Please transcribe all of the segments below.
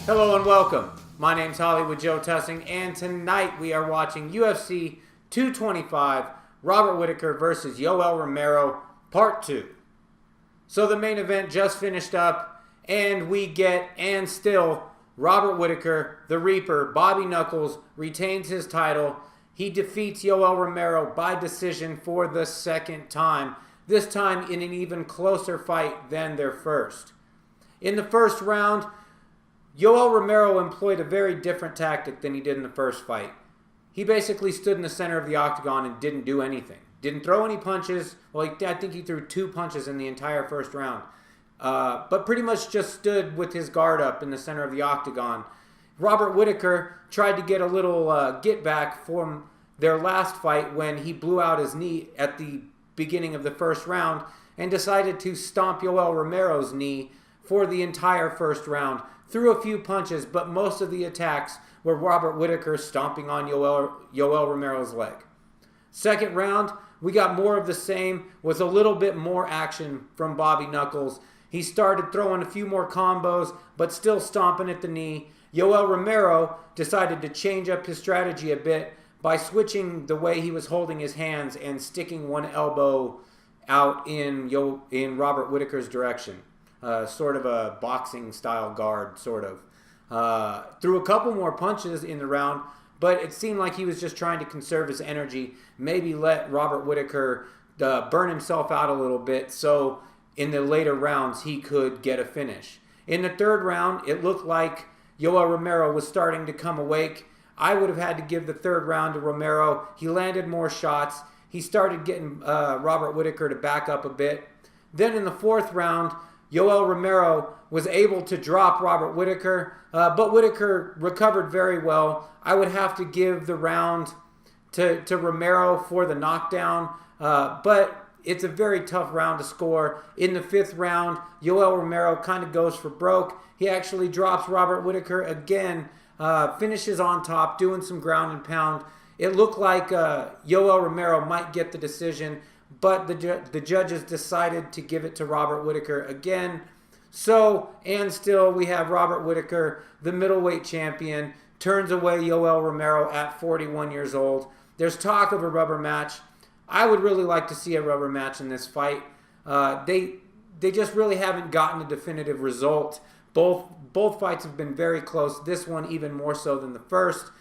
Hello and welcome. My name's Hollywood Joe Tussing, and tonight we are watching UFC 225, Robert Whittaker versus Yoel Romero, Part 2. So the main event just finished up, and we get, and still, Robert Whittaker, the Reaper, Bobby Knuckles, retains his title. He defeats Yoel Romero by decision for the second time, this time in an even closer fight than their first. In the first round, Yoel Romero employed a very different tactic than he did in the first fight. He basically stood in the center of the octagon and didn't do anything. Didn't throw any punches. Well, I think he threw 2 punches in the entire first round. But pretty much just stood with his guard up in the center of the octagon. Robert Whittaker tried to get a little get back from their last fight when he blew out his knee at the beginning of the first round and decided to stomp Yoel Romero's knee for the entire first round. Threw a few punches, but most of the attacks were Robert Whittaker stomping on Yoel Romero's leg. Second round, we got more of the same with a little bit more action from Bobby Knuckles. He started throwing a few more combos, but still stomping at the knee. Yoel Romero decided to change up his strategy a bit by switching the way he was holding his hands and sticking one elbow out in Robert Whittaker's direction. Sort of a boxing style guard, sort of. Threw a couple more punches in the round, but it seemed like he was just trying to conserve his energy, maybe let Robert Whittaker burn himself out a little bit so in the later rounds he could get a finish. In the third round, it looked like Yoel Romero was starting to come awake. I would have had to give the third round to Romero. He landed more shots. He started getting Robert Whittaker to back up a bit. Then in the fourth round, Yoel Romero was able to drop Robert Whittaker, but Whittaker recovered very well. I would have to give the round to Romero for the knockdown, but it's a very tough round to score. In the fifth round, Yoel Romero kind of goes for broke. He actually drops Robert Whittaker again, finishes on top, doing some ground and pound. It looked like Yoel Romero might get the decision, but the judges decided to give it to Robert Whittaker again. So, and still, we have Robert Whittaker, the middleweight champion, turns away Yoel Romero at 41 years old. There's talk of a rubber match. I would really like to see a rubber match in this fight. They just really haven't gotten a definitive result. Both fights have been very close. This one even more so than the first.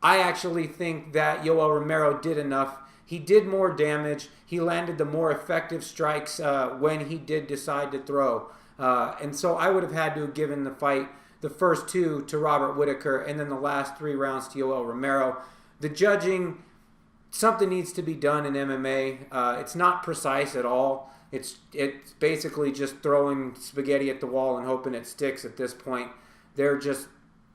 I actually think that Yoel Romero did enough. He did more damage. He landed the more effective strikes when he did decide to throw. And so I would have had to have given the fight, the first 2 to Robert Whittaker, and then the last 3 rounds to Yoel Romero. The judging, something needs to be done in MMA. It's not precise at all. It's basically just throwing spaghetti at the wall and hoping it sticks at this point. They're just...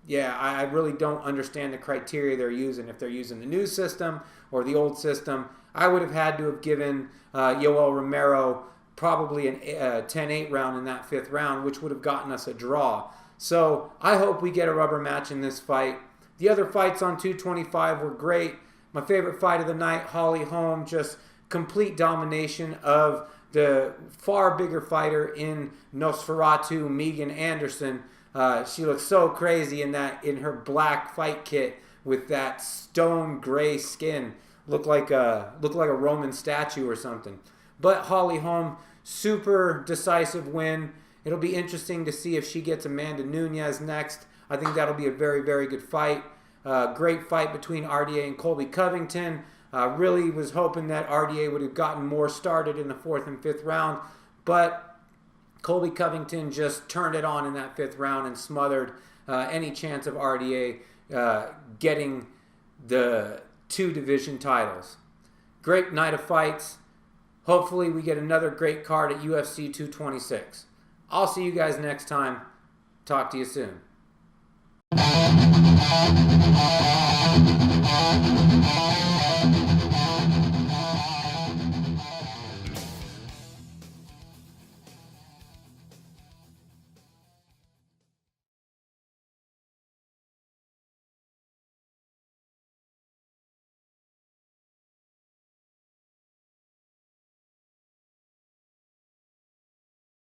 Yeah, I really don't understand the criteria they're using. If they're using the new system or the old system, I would have had to have given Yoel Romero probably a 10-8 round in that 5th round, which would have gotten us a draw. So I hope we get a rubber match in this fight. The other fights on 225 were great. My favorite fight of the night, Holly Holm, just complete domination of the far bigger fighter in Nosferatu, Megan Anderson. She looks so crazy in her black fight kit with that stone gray skin. Looked like a Roman statue or something. But Holly Holm, super decisive win. It'll be interesting to see if she gets Amanda Nunes next. I think that'll be a very, very good fight. Great fight between RDA and Colby Covington. Really was hoping that RDA would have gotten more started in the 4th and 5th round, but Colby Covington just turned it on in that 5th round and smothered any chance of RDA getting the 2 division titles. Great night of fights. Hopefully we get another great card at UFC 226. I'll see you guys next time. Talk to you soon.